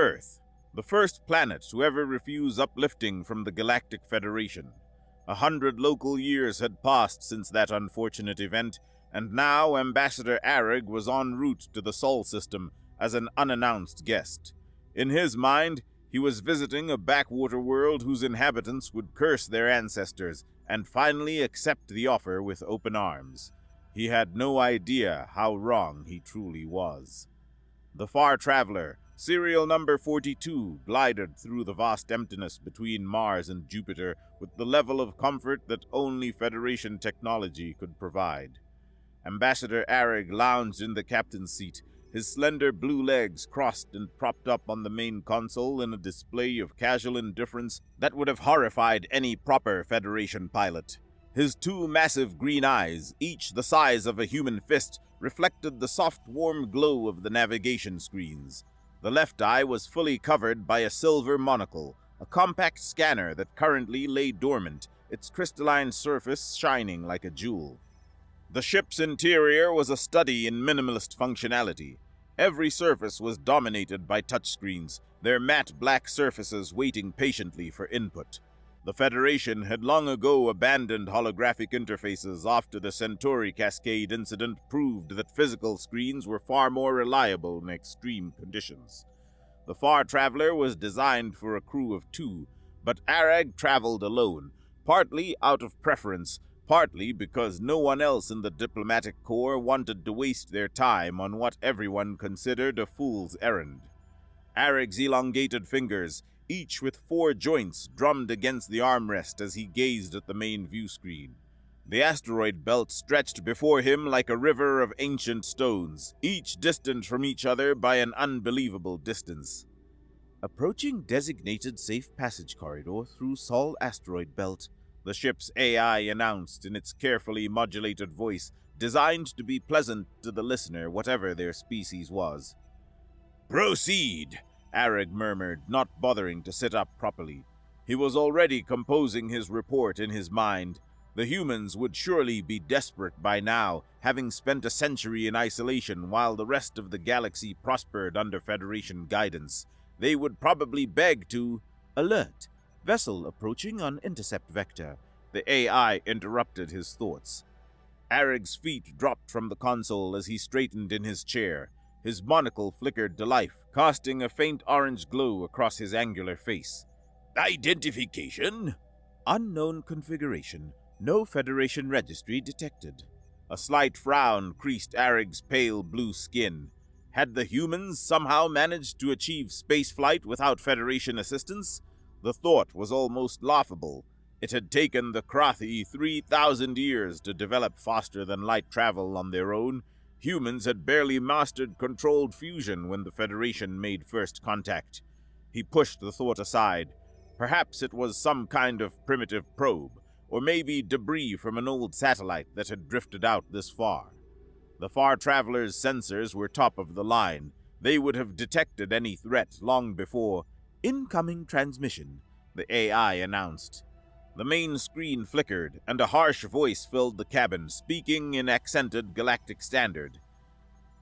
Earth, the first planet to ever refuse uplifting from the Galactic Federation. 100 local years had passed since that unfortunate event, and now Ambassador Arag was en route to the Sol system as an unannounced guest. In his mind, he was visiting a backwater world whose inhabitants would curse their ancestors and finally accept the offer with open arms. He had no idea how wrong he truly was. The Far Traveler, serial number 42, glided through the vast emptiness between Mars and Jupiter with the level of comfort that only Federation technology could provide. Ambassador Arag lounged in the captain's seat, his slender blue legs crossed and propped up on the main console in a display of casual indifference that would have horrified any proper Federation pilot. His two massive green eyes, each the size of a human fist, reflected the soft, warm glow of the navigation screens. The left eye was fully covered by a silver monocle, a compact scanner that currently lay dormant, its crystalline surface shining like a jewel. The ship's interior was a study in minimalist functionality. Every surface was dominated by touchscreens, their matte black surfaces waiting patiently for input. The Federation had long ago abandoned holographic interfaces after the Centauri Cascade incident proved that physical screens were far more reliable in extreme conditions. The Far Traveler was designed for a crew of 2, but Arag traveled alone, partly out of preference, partly because no one else in the diplomatic corps wanted to waste their time on what everyone considered a fool's errand. Arag's elongated fingers, each with 4 joints, drummed against the armrest as he gazed at the main view screen. The asteroid belt stretched before him like a river of ancient stones, each distant from each other by an unbelievable distance. Approaching designated safe passage corridor through Sol asteroid belt, the ship's AI announced in its carefully modulated voice, designed to be pleasant to the listener whatever their species was. "Proceed," Arag murmured, not bothering to sit up properly. He was already composing his report in his mind. The humans would surely be desperate by now, having spent a century in isolation while the rest of the galaxy prospered under Federation guidance. They would probably beg to alert. Vessel approaching on intercept vector. The AI interrupted his thoughts. Arag's feet dropped from the console as he straightened in his chair. His monocle flickered to life, casting a faint orange glow across his angular face. "Identification?" "Unknown configuration. No Federation registry detected." A slight frown creased Arag's pale blue skin. Had the humans somehow managed to achieve spaceflight without Federation assistance? The thought was almost laughable. It had taken the Krathi 3,000 years to develop faster-than-light travel on their own. Humans had barely mastered controlled fusion when the Federation made first contact. He pushed the thought aside. Perhaps it was some kind of primitive probe, or maybe debris from an old satellite that had drifted out this far. The Far Traveler's sensors were top of the line. They would have detected any threat long before. "Incoming transmission," the AI announced. The main screen flickered, and a harsh voice filled the cabin, speaking in accented galactic standard.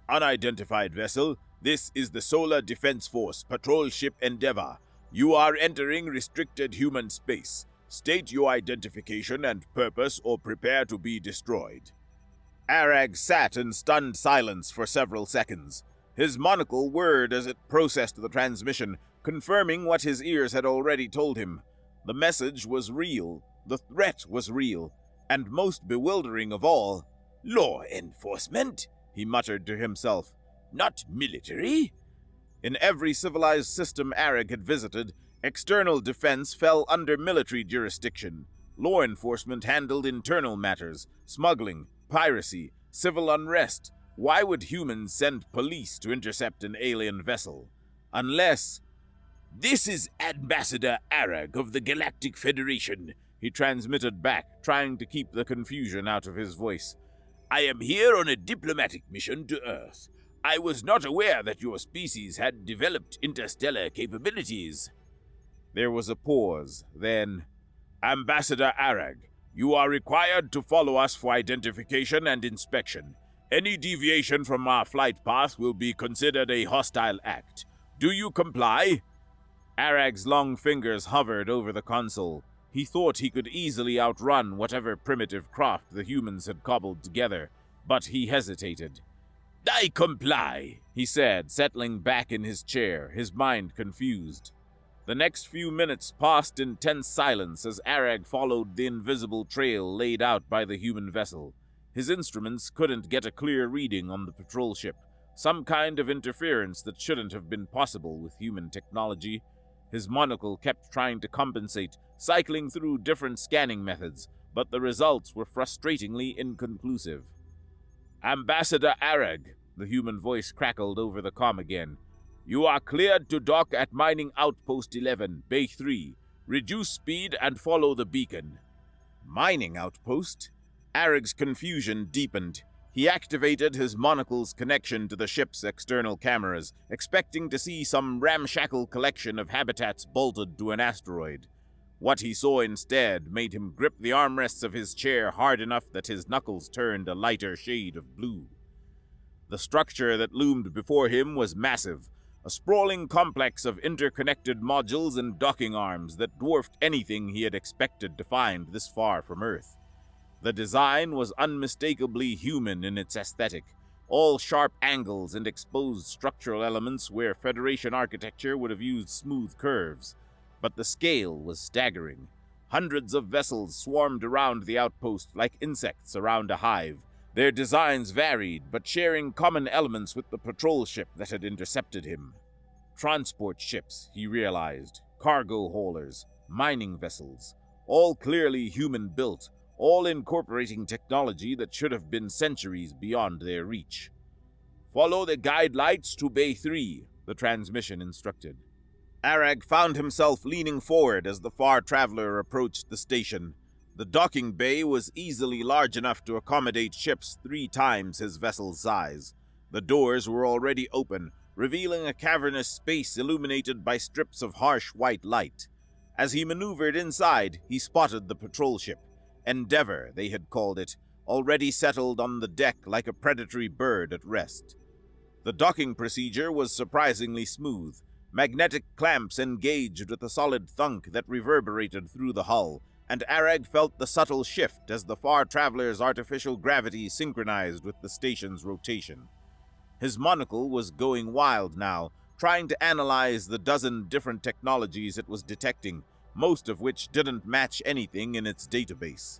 "Unidentified vessel, this is the Solar Defense Force patrol ship Endeavor. You are entering restricted human space. State your identification and purpose or prepare to be destroyed." Arag sat in stunned silence for several seconds. His monocle whirred as it processed the transmission, confirming what his ears had already told him. The message was real, the threat was real, and most bewildering of all, "Law enforcement?" he muttered to himself. "Not military?" In every civilized system Arag had visited, external defense fell under military jurisdiction. Law enforcement handled internal matters, smuggling, piracy, civil unrest. Why would humans send police to intercept an alien vessel? Unless... "This is Ambassador Arag of the Galactic Federation," he transmitted back, trying to keep the confusion out of his voice. "I am here on a diplomatic mission to Earth. I was not aware that your species had developed interstellar capabilities." There was a pause, then, "Ambassador Arag, you are required to follow us for identification and inspection. Any deviation from our flight path will be considered a hostile act. Do you comply? Arag's long fingers hovered over the console. He thought he could easily outrun whatever primitive craft the humans had cobbled together, but he hesitated. I comply, he said, settling back in his chair, his mind confused. The next few minutes passed in tense silence as Arag followed the invisible trail laid out by the human vessel. His instruments couldn't get a clear reading on the patrol ship, some kind of interference that shouldn't have been possible with human technology. His monocle kept trying to compensate, cycling through different scanning methods, but the results were frustratingly inconclusive. Ambassador Arag, the human voice crackled over the comm again. You are cleared to dock at Mining Outpost 11, Bay 3. Reduce speed and follow the beacon. Mining outpost? Arag's confusion deepened. He activated his monocle's connection to the ship's external cameras, expecting to see some ramshackle collection of habitats bolted to an asteroid. What he saw instead made him grip the armrests of his chair hard enough that his knuckles turned a lighter shade of blue. The structure that loomed before him was massive, a sprawling complex of interconnected modules and docking arms that dwarfed anything he had expected to find this far from Earth. The design was unmistakably human in its aesthetic, all sharp angles and exposed structural elements where Federation architecture would have used smooth curves. But the scale was staggering. Hundreds of vessels swarmed around the outpost like insects around a hive. Their designs varied, but sharing common elements with the patrol ship that had intercepted him. Transport ships, he realized, cargo haulers, mining vessels, all clearly human-built, all incorporating technology that should have been centuries beyond their reach. Follow the guide lights to Bay 3, the transmission instructed. Arag found himself leaning forward as the far traveler approached the station. The docking bay was easily large enough to accommodate ships 3 times his vessel's size. The doors were already open, revealing a cavernous space illuminated by strips of harsh white light. As he maneuvered inside, he spotted the patrol ship. Endeavor, they had called it, already settled on the deck like a predatory bird at rest. The docking procedure was surprisingly smooth. Magnetic clamps engaged with a solid thunk that reverberated through the hull, and Arag felt the subtle shift as the far traveler's artificial gravity synchronized with the station's rotation. His monocle was going wild now, trying to analyze the dozen different technologies it was detecting, most of which didn't match anything in its database.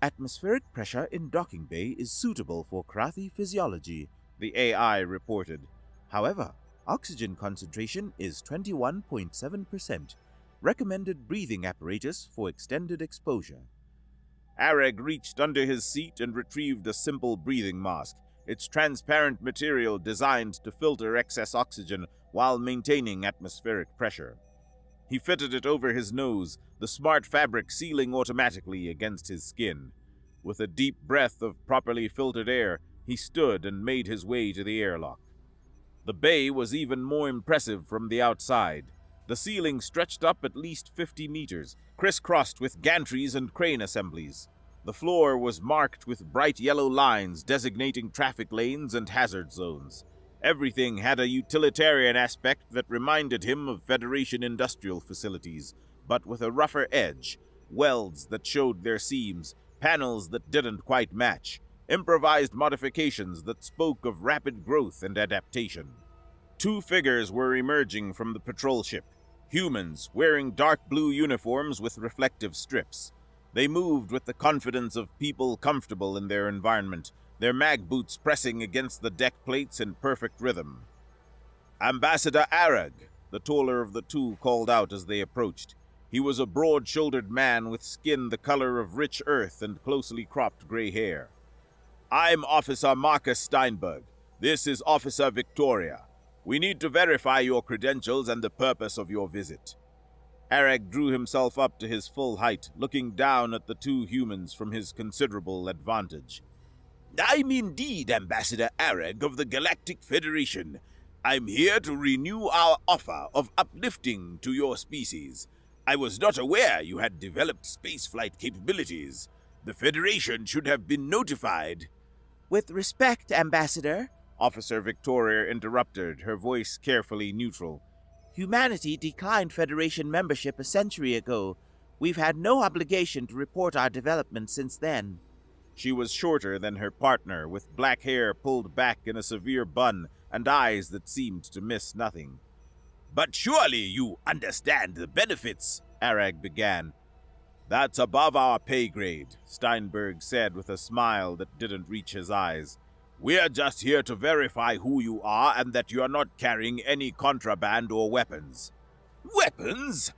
Atmospheric pressure in docking bay is suitable for Krathi physiology, the AI reported. However, oxygen concentration is 21.7%. Recommended breathing apparatus for extended exposure. Arag reached under his seat and retrieved a simple breathing mask, its transparent material designed to filter excess oxygen while maintaining atmospheric pressure. He fitted it over his nose, the smart fabric sealing automatically against his skin. With a deep breath of properly filtered air, he stood and made his way to the airlock. The bay was even more impressive from the outside. The ceiling stretched up at least 50 meters, crisscrossed with gantries and crane assemblies. The floor was marked with bright yellow lines designating traffic lanes and hazard zones. Everything had a utilitarian aspect that reminded him of Federation industrial facilities, but with a rougher edge, welds that showed their seams, panels that didn't quite match, improvised modifications that spoke of rapid growth and adaptation. 2 figures were emerging from the patrol ship, humans wearing dark blue uniforms with reflective strips. They moved with the confidence of people comfortable in their environment, their mag boots pressing against the deck plates in perfect rhythm. Ambassador Arag, the taller of the 2 called out as they approached. He was a broad-shouldered man with skin the color of rich earth and closely cropped gray hair. I'm Officer Marcus Steinberg. This is Officer Victoria. We need to verify your credentials and the purpose of your visit. Arag drew himself up to his full height, looking down at the 2 humans from his considerable advantage. I'm indeed Ambassador Arag of the Galactic Federation. I'm here to renew our offer of uplifting to your species. I was not aware you had developed spaceflight capabilities. The Federation should have been notified. With respect, Ambassador, Officer Victoria interrupted, her voice carefully neutral. Humanity declined Federation membership a century ago. We've had no obligation to report our developments since then. She was shorter than her partner, with black hair pulled back in a severe bun and eyes that seemed to miss nothing. But surely you understand the benefits, Arag began. That's above our pay grade, Steinberg said with a smile that didn't reach his eyes. We're just here to verify who you are and that you're not carrying any contraband or weapons. Weapons?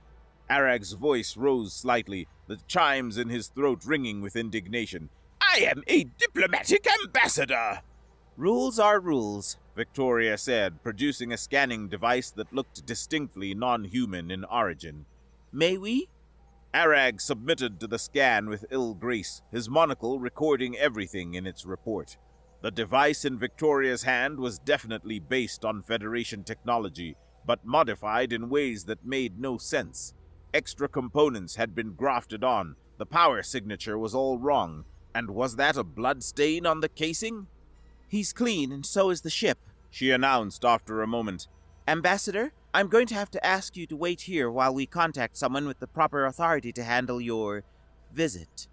Arag's voice rose slightly, the chimes in his throat ringing with indignation. I am a diplomatic ambassador! Rules are rules, Victoria said, producing a scanning device that looked distinctly non-human in origin. May we? Arag submitted to the scan with ill grace, his monocle recording everything in its report. The device in Victoria's hand was definitely based on Federation technology, but modified in ways that made no sense. Extra components had been grafted on, the power signature was all wrong, and was that a blood stain on the casing? He's clean, and so is the ship, she announced after a moment. Ambassador, I'm going to have to ask you to wait here while we contact someone with the proper authority to handle your visit.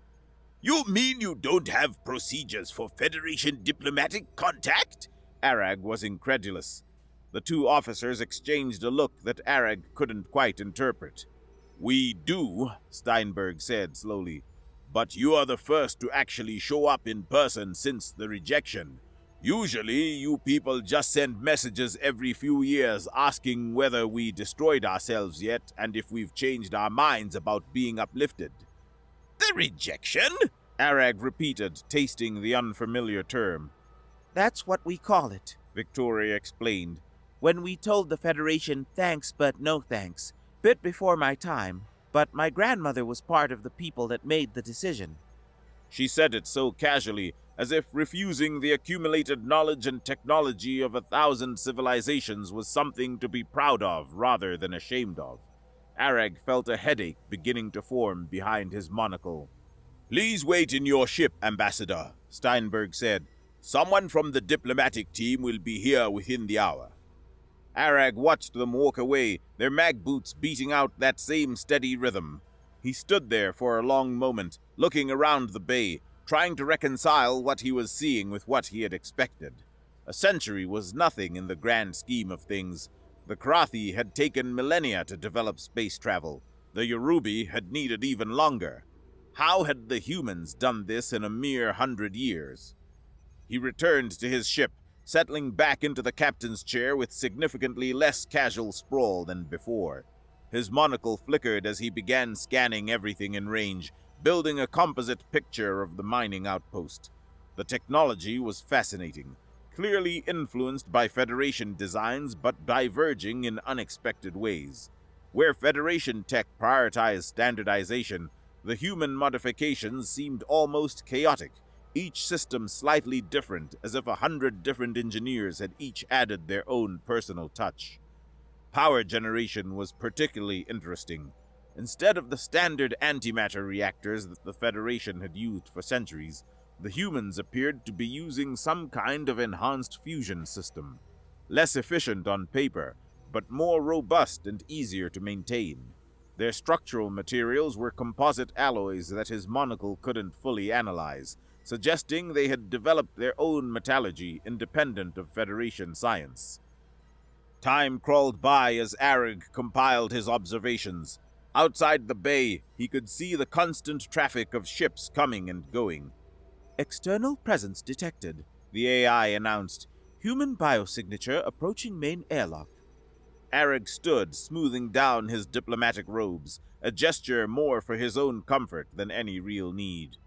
You mean you don't have procedures for Federation diplomatic contact? Arag was incredulous. The two officers exchanged a look that Arag couldn't quite interpret. We do, Steinberg said slowly, but you are the first to actually show up in person since the rejection. Usually, you people just send messages every few years asking whether we destroyed ourselves yet and if we've changed our minds about being uplifted. The rejection? Arag repeated, tasting the unfamiliar term. That's what we call it, Victoria explained. When we told the Federation thanks but no thanks, bit before my time, but my grandmother was part of the people that made the decision. She said it so casually, as if refusing the accumulated knowledge and technology of 1,000 civilizations was something to be proud of rather than ashamed of. Arag felt a headache beginning to form behind his monocle. Please wait in your ship, Ambassador, Steinberg said. Someone from the diplomatic team will be here within the hour. Arag watched them walk away, their mag boots beating out that same steady rhythm. He stood there for a long moment, looking around the bay, trying to reconcile what he was seeing with what he had expected. A century was nothing in the grand scheme of things. The Krathi had taken millennia to develop space travel. The Yorubi had needed even longer. How had the humans done this in a mere 100 years? He returned to his ship, settling back into the captain's chair with significantly less casual sprawl than before. His monocle flickered as he began scanning everything in range, building a composite picture of the mining outpost. The technology was fascinating, clearly influenced by Federation designs but diverging in unexpected ways. Where Federation tech prioritized standardization, the human modifications seemed almost chaotic, each system slightly different, as if 100 different engineers had each added their own personal touch. Power generation was particularly interesting. Instead of the standard antimatter reactors that the Federation had used for centuries, the humans appeared to be using some kind of enhanced fusion system. Less efficient on paper, but more robust and easier to maintain. Their structural materials were composite alloys that his monocle couldn't fully analyze, suggesting they had developed their own metallurgy independent of Federation science. Time crawled by as Arag compiled his observations. Outside the bay, he could see the constant traffic of ships coming and going. External presence detected, the AI announced. Human biosignature approaching main airlock. Arag stood, smoothing down his diplomatic robes, a gesture more for his own comfort than any real need.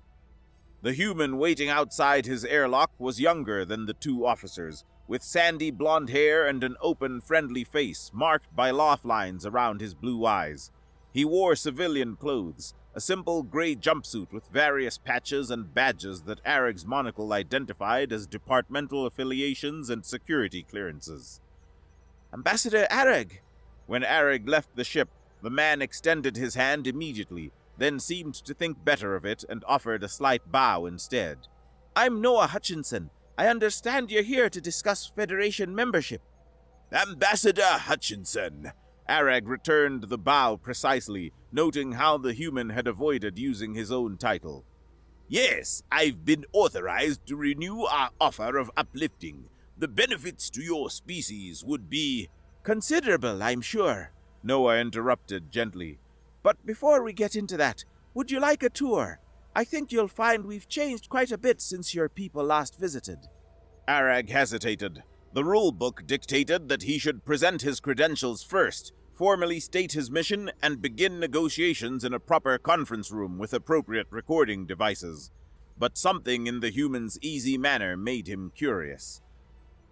The human waiting outside his airlock was younger than the two officers, with sandy blonde hair and an open, friendly face marked by laugh lines around his blue eyes. He wore civilian clothes, a simple gray jumpsuit with various patches and badges that Arag's monocle identified as departmental affiliations and security clearances. Ambassador Arag! When Arag left the ship, the man extended his hand immediately, then seemed to think better of it and offered a slight bow instead. I'm Noah Hutchinson, I understand you're here to discuss Federation membership. Ambassador Hutchinson. Arag returned the bow precisely, noting how the human had avoided using his own title. Yes, I've been authorized to renew our offer of uplifting. The benefits to your species would be considerable, I'm sure, Noah interrupted gently. But before we get into that, would you like a tour? I think you'll find we've changed quite a bit since your people last visited. Arag hesitated. The rulebook dictated that he should present his credentials first, formally state his mission, and begin negotiations in a proper conference room with appropriate recording devices. But something in the human's easy manner made him curious.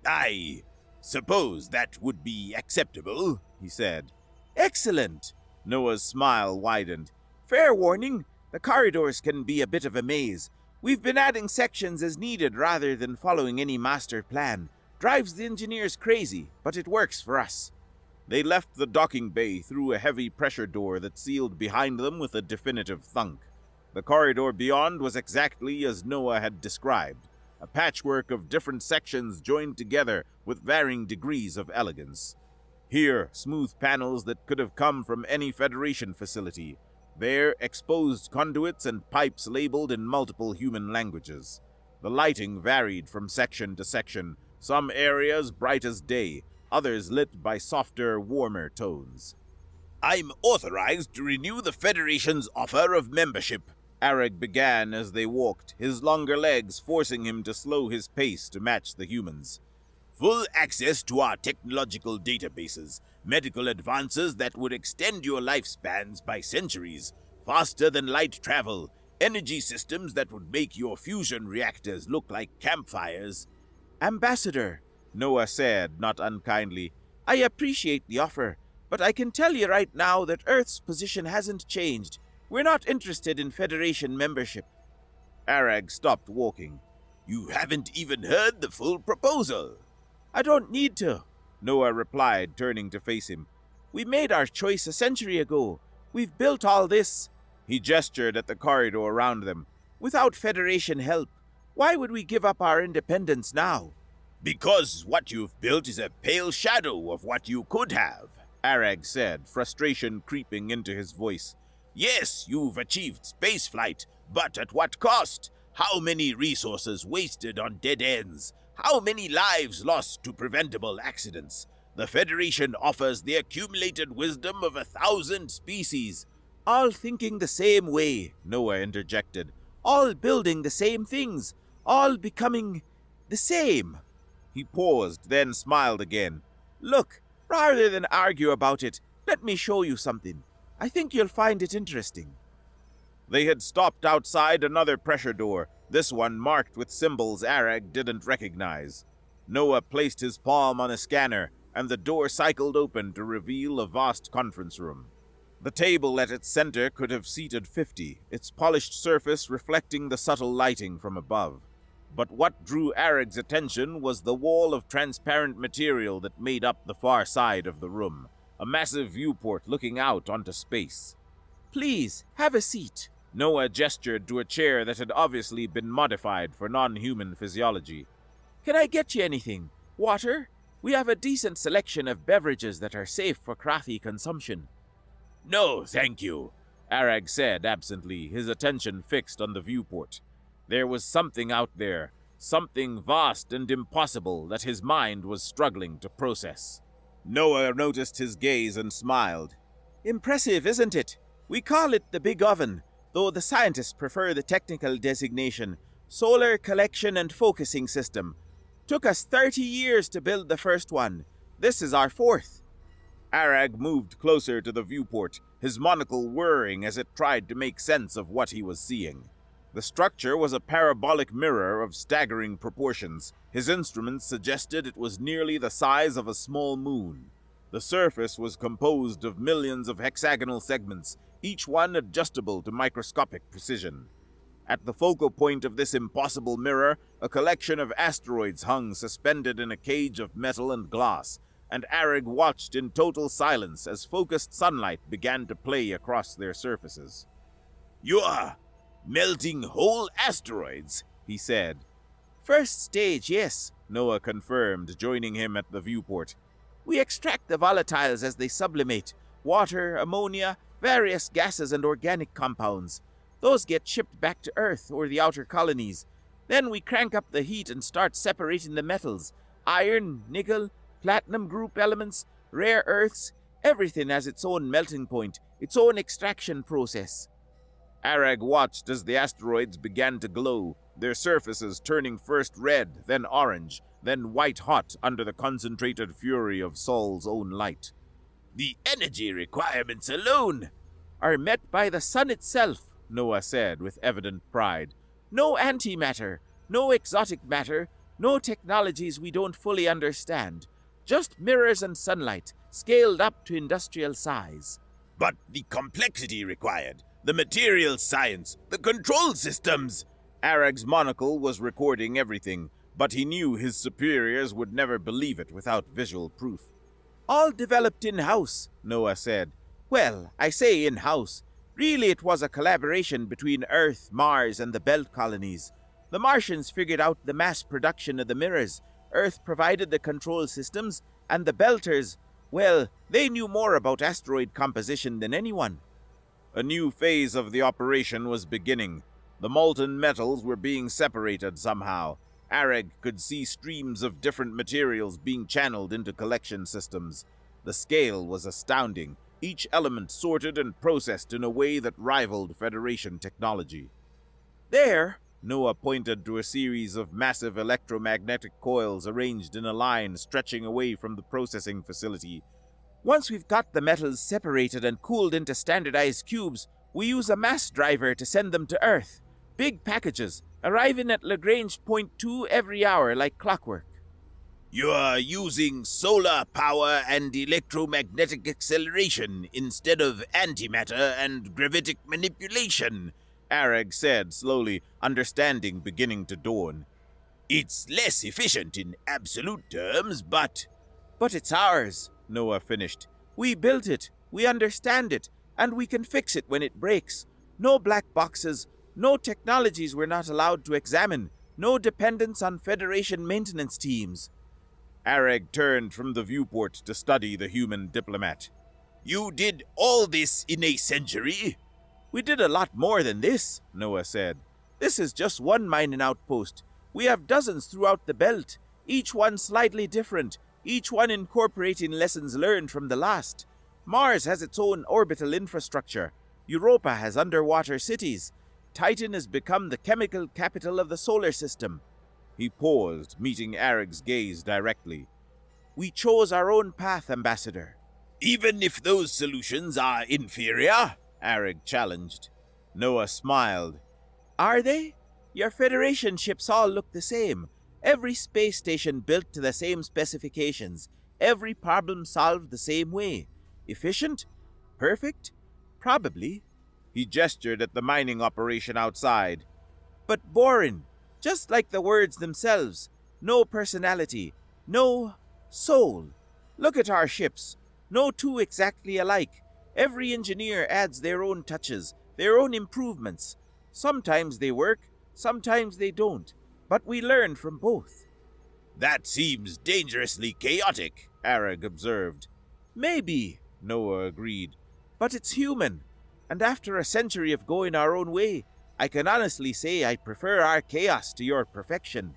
I suppose that would be acceptable, he said. Excellent! Noah's smile widened. Fair warning, the corridors can be a bit of a maze. We've been adding sections as needed rather than following any master plan. Drives the engineers crazy, but it works for us. They left the docking bay through a heavy pressure door that sealed behind them with a definitive thunk. The corridor beyond was exactly as Noah had described, a patchwork of different sections joined together with varying degrees of elegance. Here, smooth panels that could have come from any Federation facility. There, exposed conduits and pipes labeled in multiple human languages. The lighting varied from section to section, some areas bright as day, others lit by softer, warmer tones. I'm authorized to renew the Federation's offer of membership, Arag began as they walked, his longer legs forcing him to slow his pace to match the humans. Full access to our technological databases, medical advances that would extend your lifespans by centuries, faster than light travel, energy systems that would make your fusion reactors look like campfires. Ambassador, Noah said, not unkindly, I appreciate the offer, but I can tell you right now that Earth's position hasn't changed. We're not interested in Federation membership. Arag stopped walking. You haven't even heard the full proposal. I don't need to, Noah replied, turning to face him. We made our choice a century ago. We've built all this. He gestured at the corridor around them. Without Federation help, why would we give up our independence now? Because what you've built is a pale shadow of what you could have, Arag said, frustration creeping into his voice. Yes, you've achieved spaceflight, but at what cost? How many resources wasted on dead ends? How many lives lost to preventable accidents? The Federation offers the accumulated wisdom of 1,000 species. All thinking the same way, Noah interjected. All building the same things. All becoming the same. He paused, then smiled again. Look, rather than argue about it, let me show you something. I think you'll find it interesting. They had stopped outside another pressure door, this one marked with symbols Arag didn't recognize. Noah placed his palm on a scanner, and the door cycled open to reveal a vast conference room. The table at its center could have seated 50, its polished surface reflecting the subtle lighting from above. But what drew Arag's attention was the wall of transparent material that made up the far side of the room, a massive viewport looking out onto space. Please, have a seat. Noah gestured to a chair that had obviously been modified for non-human physiology. Can I get you anything? Water? We have a decent selection of beverages that are safe for crafty consumption. No, thank you, Arag said absently, his attention fixed on the viewport. There was something out there, something vast and impossible that his mind was struggling to process. Noah noticed his gaze and smiled. Impressive, isn't it? We call it the Big Oven, though the scientists prefer the technical designation, Solar Collection and Focusing System. Took us 30 years to build the first one. This is our fourth. Arag moved closer to the viewport, his monocle whirring as it tried to make sense of what he was seeing. The structure was a parabolic mirror of staggering proportions. His instruments suggested it was nearly the size of a small moon. The surface was composed of millions of hexagonal segments, each one adjustable to microscopic precision. At the focal point of this impossible mirror, a collection of asteroids hung suspended in a cage of metal and glass, and Arag watched in total silence as focused sunlight began to play across their surfaces. "You're melting whole asteroids," he said. First stage, yes, Noah confirmed, joining him at the viewport. We extract the volatiles as they sublimate water, ammonia, various gases, and organic compounds. Those get shipped back to Earth or the outer colonies. Then we crank up the heat and start separating the metals iron, nickel, platinum group elements, rare earths. Everything has its own melting point, its own extraction process. Arag watched as the asteroids began to glow, their surfaces turning first red, then orange, then white-hot under the concentrated fury of Sol's own light. The energy requirements alone are met by the sun itself, Noah said with evident pride. No antimatter, no exotic matter, no technologies we don't fully understand. Just mirrors and sunlight, scaled up to industrial size. But the complexity required, the material science, the control systems. Arag's monocle was recording everything, but he knew his superiors would never believe it without visual proof. All developed in-house, Noah said. Well, I say in-house. Really, it was a collaboration between Earth, Mars, and the Belt colonies. The Martians figured out the mass production of the mirrors. Earth provided the control systems, and the Belters, well, they knew more about asteroid composition than anyone. A new phase of the operation was beginning. The molten metals were being separated somehow. Arag could see streams of different materials being channeled into collection systems. The scale was astounding, each element sorted and processed in a way that rivaled Federation technology. There, Noah pointed to a series of massive electromagnetic coils arranged in a line stretching away from the processing facility. Once we've got the metals separated and cooled into standardized cubes, we use a mass driver to send them to Earth. Big packages, arriving at Lagrange Point 2 every hour like clockwork. You're using solar power and electromagnetic acceleration instead of antimatter and gravitic manipulation, Arag said slowly, understanding beginning to dawn. It's less efficient in absolute terms, but it's ours, Noah finished. We built it, we understand it, and we can fix it when it breaks. No black boxes, no technologies we're not allowed to examine, no dependence on Federation maintenance teams. Arag turned from the viewport to study the human diplomat. You did all this in a century? We did a lot more than this, Noah said. This is just one mining outpost. We have dozens throughout the belt, each one slightly different, each one incorporating lessons learned from the last. Mars has its own orbital infrastructure. Europa has underwater cities. Titan has become the chemical capital of the solar system. He paused, meeting Arag's gaze directly. We chose our own path, Ambassador. Even if those solutions are inferior? Arag challenged. Noah smiled. Are they? Your Federation ships all look the same. Every space station built to the same specifications. Every problem solved the same way. Efficient? Perfect? Probably. He gestured at the mining operation outside. But boring. Just like the words themselves. No personality. No soul. Look at our ships. No two exactly alike. Every engineer adds their own touches, their own improvements. Sometimes they work, sometimes they don't. But we learn from both. That seems dangerously chaotic, Arag observed. Maybe, Noah agreed. But it's human. And after a century of going our own way, I can honestly say I prefer our chaos to your perfection.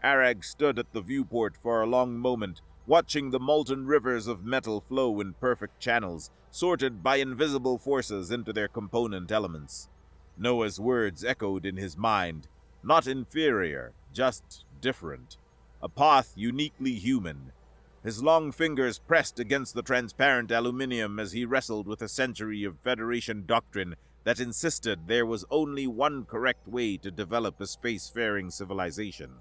Arag stood at the viewport for a long moment, watching the molten rivers of metal flow in perfect channels, sorted by invisible forces into their component elements. Noah's words echoed in his mind. Not inferior, just different. A path uniquely human. His long fingers pressed against the transparent aluminium as he wrestled with a century of Federation doctrine that insisted there was only one correct way to develop a spacefaring civilization.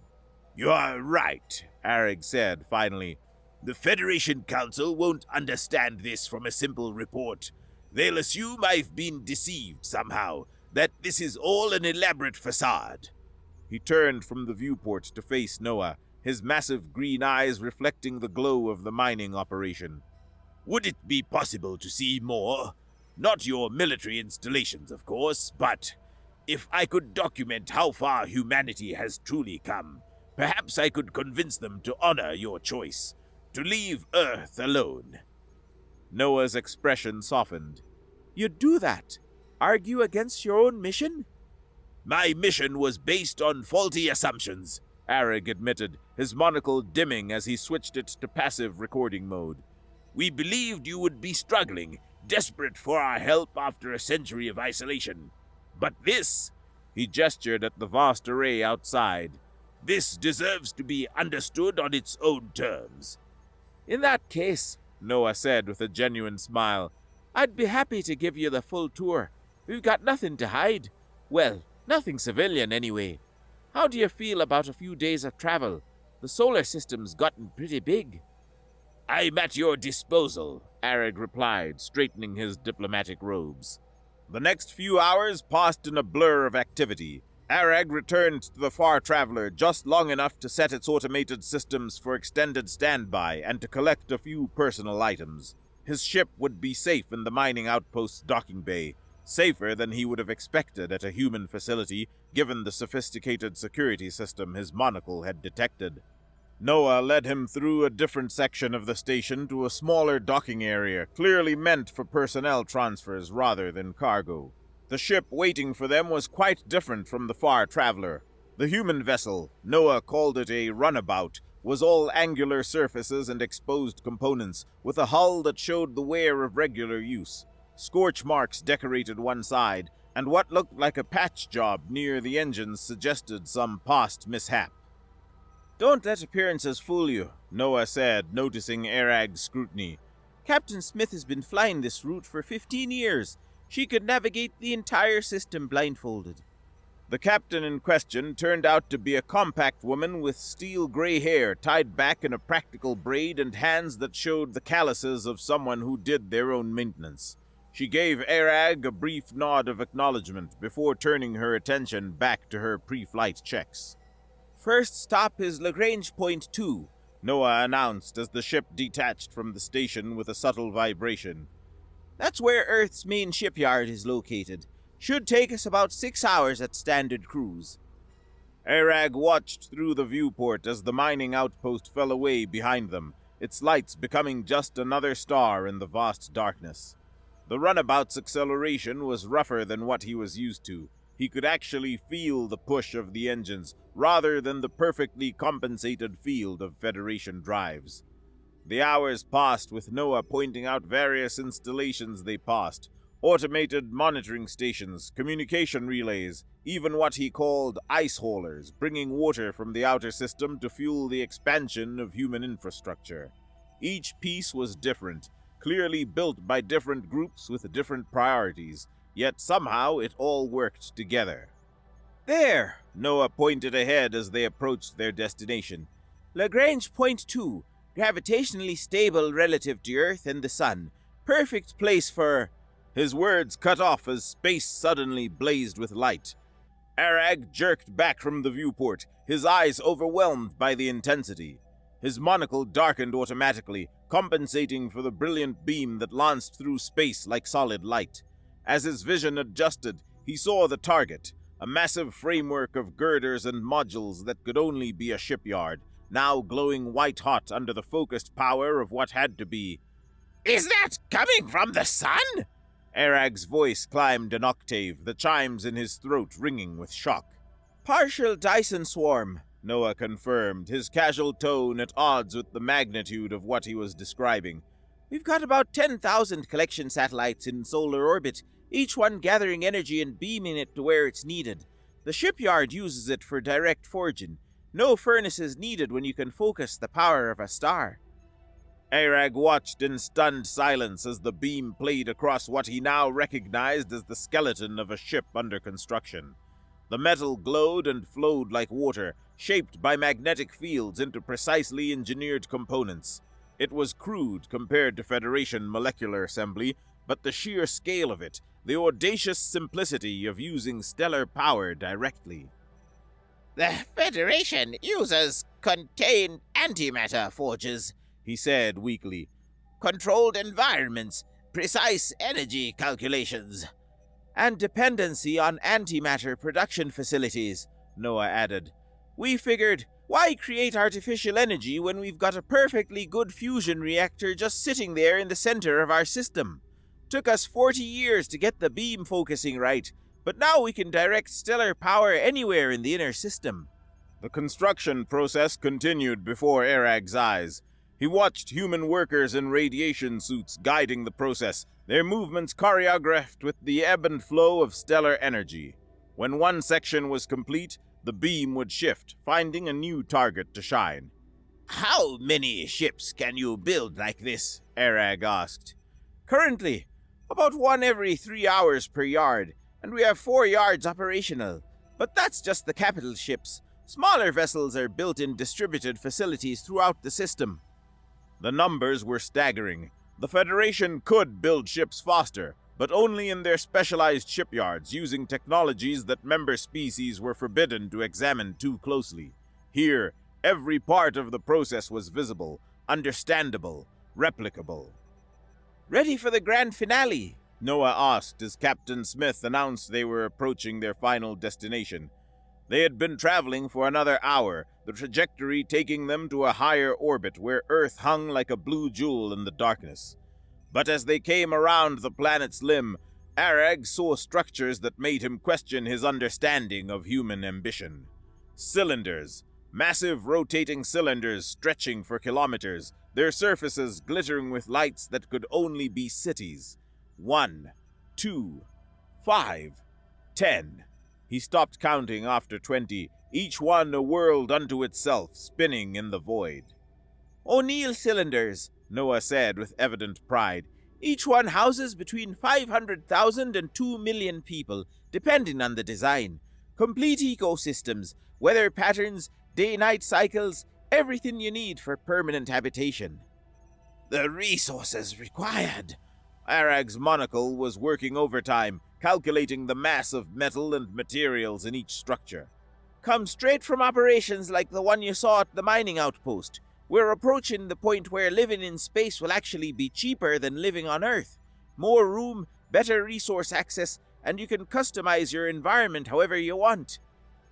You're right, Arag said finally. The Federation Council won't understand this from a simple report. They'll assume I've been deceived somehow, that this is all an elaborate facade. He turned from the viewport to face Noah, his massive green eyes reflecting the glow of the mining operation. Would it be possible to see more? Not your military installations, of course, but If I could document how far humanity has truly come, perhaps I could convince them to honor your choice, to leave Earth alone." Noah's expression softened. "You'd do that? Argue against your own mission?" "My mission was based on faulty assumptions," Arag admitted, his monocle dimming as he switched it to passive recording mode. "We believed you would be struggling, desperate for our help after a century of isolation. But this," he gestured at the vast array outside, "this deserves to be understood on its own terms." "In that case," Noah said with a genuine smile, "I'd be happy to give you the full tour. We've got nothing to hide. Well, nothing civilian anyway. How do you feel about a few days of travel? The solar system's gotten pretty big." "I'm at your disposal," Arag replied, straightening his diplomatic robes. The next few hours passed in a blur of activity. Arag returned to the Far Traveler just long enough to set its automated systems for extended standby and to collect a few personal items. His ship would be safe in the mining outpost's docking bay, safer than he would have expected at a human facility, given the sophisticated security system his monocle had detected. Noah led him through a different section of the station to a smaller docking area, clearly meant for personnel transfers rather than cargo. The ship waiting for them was quite different from the Far Traveler. The human vessel, Noah called it a runabout, was all angular surfaces and exposed components, with a hull that showed the wear of regular use. Scorch marks decorated one side, and what looked like a patch job near the engines suggested some past mishap. "Don't let appearances fool you," Noah said, noticing Arag's scrutiny. "Captain Smith has been flying this route for 15 years. She could navigate the entire system blindfolded." The captain in question turned out to be a compact woman with steel gray hair tied back in a practical braid and hands that showed the calluses of someone who did their own maintenance. She gave Arag a brief nod of acknowledgement before turning her attention back to her pre-flight checks. "First stop is Lagrange Point 2, Noah announced as the ship detached from the station with a subtle vibration. "That's where Earth's main shipyard is located. Should take us about 6 hours at standard cruise." Arag watched through the viewport as the mining outpost fell away behind them, its lights becoming just another star in the vast darkness. The runabout's acceleration was rougher than what he was used to. He could actually feel the push of the engines, rather than the perfectly compensated field of Federation drives. The hours passed with Noah pointing out various installations they passed, automated monitoring stations, communication relays, even what he called ice haulers, bringing water from the outer system to fuel the expansion of human infrastructure. Each piece was different, clearly built by different groups with different priorities, yet somehow it all worked together. "There," Noah pointed ahead as they approached their destination. "Lagrange Point 2, gravitationally stable relative to Earth and the Sun. Perfect place for—" His words cut off as space suddenly blazed with light. Arag jerked back from the viewport, his eyes overwhelmed by the intensity. His monocle darkened automatically, compensating for the brilliant beam that lanced through space like solid light. As his vision adjusted, he saw the target, a massive framework of girders and modules that could only be a shipyard, now glowing white-hot under the focused power of what had to be. "Is that coming from the sun?" Arag's voice climbed an octave, the chimes in his throat ringing with shock. "Partial Dyson swarm," Noah confirmed, his casual tone at odds with the magnitude of what he was describing. "We've got about 10,000 collection satellites in solar orbit, each one gathering energy and beaming it to where it's needed. The shipyard uses it for direct forging. No furnaces needed when you can focus the power of a star." Arag watched in stunned silence as the beam played across what he now recognized as the skeleton of a ship under construction. The metal glowed and flowed like water, shaped by magnetic fields into precisely engineered components. It was crude compared to Federation molecular assembly, but the sheer scale of it, the audacious simplicity of using stellar power directly. "The Federation uses contained antimatter forges," he said weakly. "Controlled environments, precise energy calculations." And dependency on antimatter production facilities, Noah added. We figured, why create artificial energy when we've got a perfectly good fusion reactor just sitting there in the center of our system? Took us 40 years to get the beam focusing right, but now we can direct stellar power anywhere in the inner system. The construction process continued before Arag's eyes. He watched human workers in radiation suits guiding the process, their movements choreographed with the ebb and flow of stellar energy. When one section was complete, the beam would shift, finding a new target to shine. How many ships can you build like this? Arag asked. Currently, about one every 3 hours per yard, and we have 4 yards operational. But that's just the capital ships. Smaller vessels are built in distributed facilities throughout the system. The numbers were staggering. The Federation could build ships faster, but only in their specialized shipyards using technologies that member species were forbidden to examine too closely. Here, every part of the process was visible, understandable, replicable. Ready for the grand finale? Noah asked as Captain Smith announced they were approaching their final destination. They had been traveling for another hour, the trajectory taking them to a higher orbit where Earth hung like a blue jewel in the darkness. But as they came around the planet's limb, Arag saw structures that made him question his understanding of human ambition. Cylinders, massive rotating cylinders stretching for kilometers, their surfaces glittering with lights that could only be cities. 1, 2, 5, 10. He stopped counting after 20, each one a world unto itself, spinning in the void. O'Neill cylinders, Noah said with evident pride. Each one houses between 500,000 and 2 million people, depending on the design. Complete ecosystems, weather patterns, day-night cycles, everything you need for permanent habitation. The resources required. Arag's monocle was working overtime, calculating the mass of metal and materials in each structure. Come straight from operations like the one you saw at the mining outpost. We're approaching the point where living in space will actually be cheaper than living on Earth. More room, better resource access, and you can customize your environment however you want.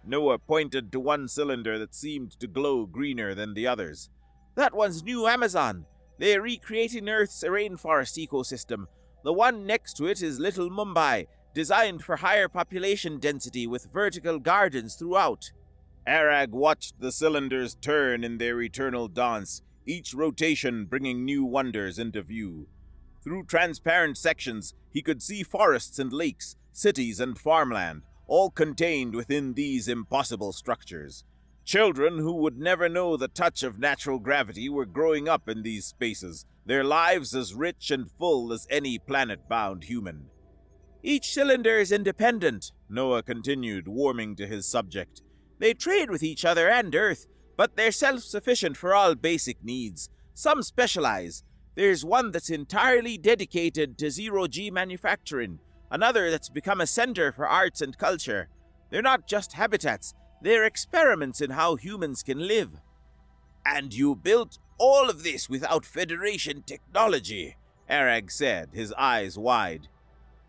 Noah pointed to one cylinder that seemed to glow greener than the others. That one's New Amazon. They're recreating Earth's rainforest ecosystem. The one next to it is Little Mumbai, designed for higher population density with vertical gardens throughout. Arag watched the cylinders turn in their eternal dance, each rotation bringing new wonders into view. Through transparent sections, he could see forests and lakes, cities and farmland, all contained within these impossible structures. Children who would never know the touch of natural gravity were growing up in these spaces, their lives as rich and full as any planet-bound human. Each cylinder is independent, Noah continued, warming to his subject. They trade with each other and Earth, but they're self-sufficient for all basic needs. Some specialize. There's one that's entirely dedicated to zero-G manufacturing, another that's become a center for arts and culture. They're not just habitats, they're experiments in how humans can live. And you built all of this without Federation technology, Arag said, his eyes wide.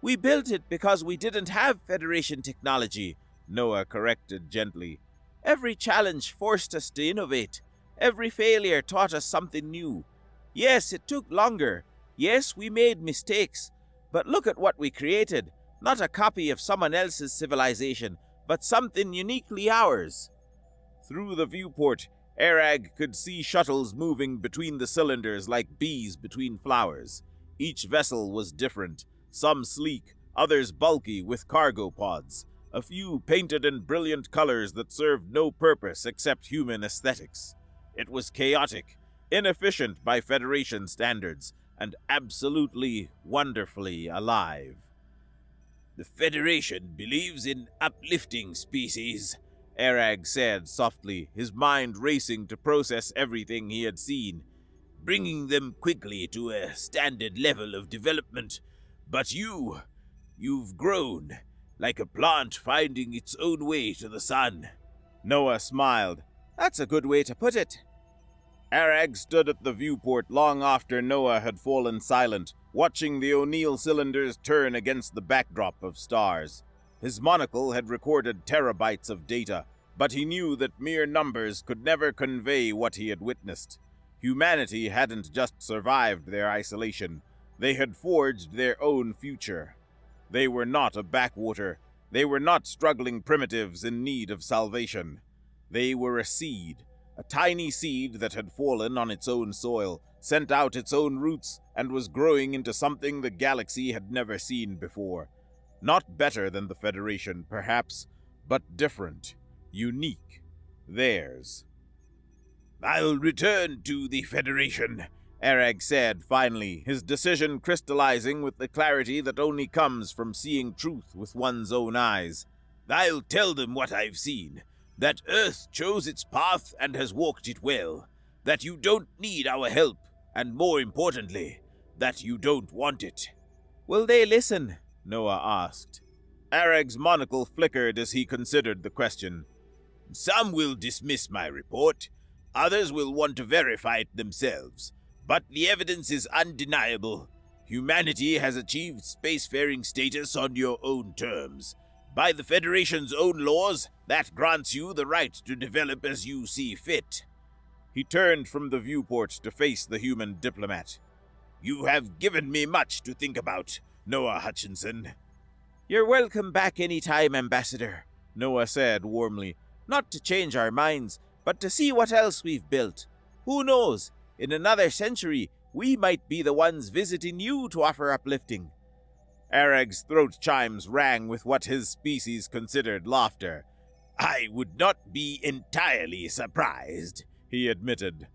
We built it because we didn't have Federation technology, Noah corrected gently. Every challenge forced us to innovate. Every failure taught us something new. Yes, it took longer. Yes, we made mistakes. But look at what we created. Not a copy of someone else's civilization, but something uniquely ours. Through the viewport, Arag could see shuttles moving between the cylinders like bees between flowers. Each vessel was different, some sleek, others bulky with cargo pods. A few painted in brilliant colors that served no purpose except human aesthetics. It was chaotic, inefficient by Federation standards, and absolutely, wonderfully alive. The Federation believes in uplifting species, Arag said softly, his mind racing to process everything he had seen, bringing them quickly to a standard level of development. But you've grown, like a plant finding its own way to the sun. Noah smiled. That's a good way to put it. Arag stood at the viewport long after Noah had fallen silent, watching the O'Neill cylinders turn against the backdrop of stars. His monocle had recorded terabytes of data, but he knew that mere numbers could never convey what he had witnessed. Humanity hadn't just survived their isolation, they had forged their own future. They were not a backwater. They were not struggling primitives in need of salvation. They were a seed, a tiny seed that had fallen on its own soil, sent out its own roots, and was growing into something the galaxy had never seen before. Not better than the Federation, perhaps, but different, unique, theirs. "I'll return to the Federation," Arag said finally, his decision crystallizing with the clarity that only comes from seeing truth with one's own eyes. "I'll tell them what I've seen, that Earth chose its path and has walked it well, that you don't need our help, and more importantly, that you don't want it." "Will they listen?" Noah asked. Arag's monocle flickered as he considered the question. "Some will dismiss my report, others will want to verify it themselves, but the evidence is undeniable. Humanity has achieved spacefaring status on your own terms. By the Federation's own laws, that grants you the right to develop as you see fit." He turned from the viewport to face the human diplomat. "You have given me much to think about, Noah Hutchinson." "You're welcome back any time, Ambassador," Noah said warmly. "Not to change our minds, but to see what else we've built. Who knows? In another century, we might be the ones visiting you to offer uplifting." Arag's throat chimes rang with what his species considered laughter. "I would not be entirely surprised," he admitted.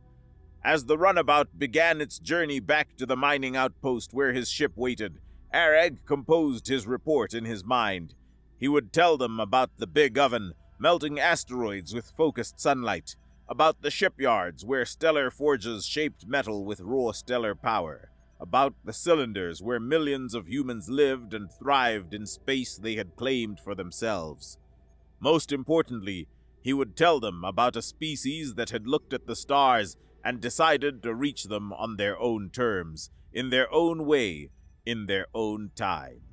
As the runabout began its journey back to the mining outpost where his ship waited, Arag composed his report in his mind. He would tell them about the big oven, melting asteroids with focused sunlight, about the shipyards where stellar forges shaped metal with raw stellar power, about the cylinders where millions of humans lived and thrived in space they had claimed for themselves. Most importantly, he would tell them about a species that had looked at the stars and decided to reach them on their own terms, in their own way, in their own time.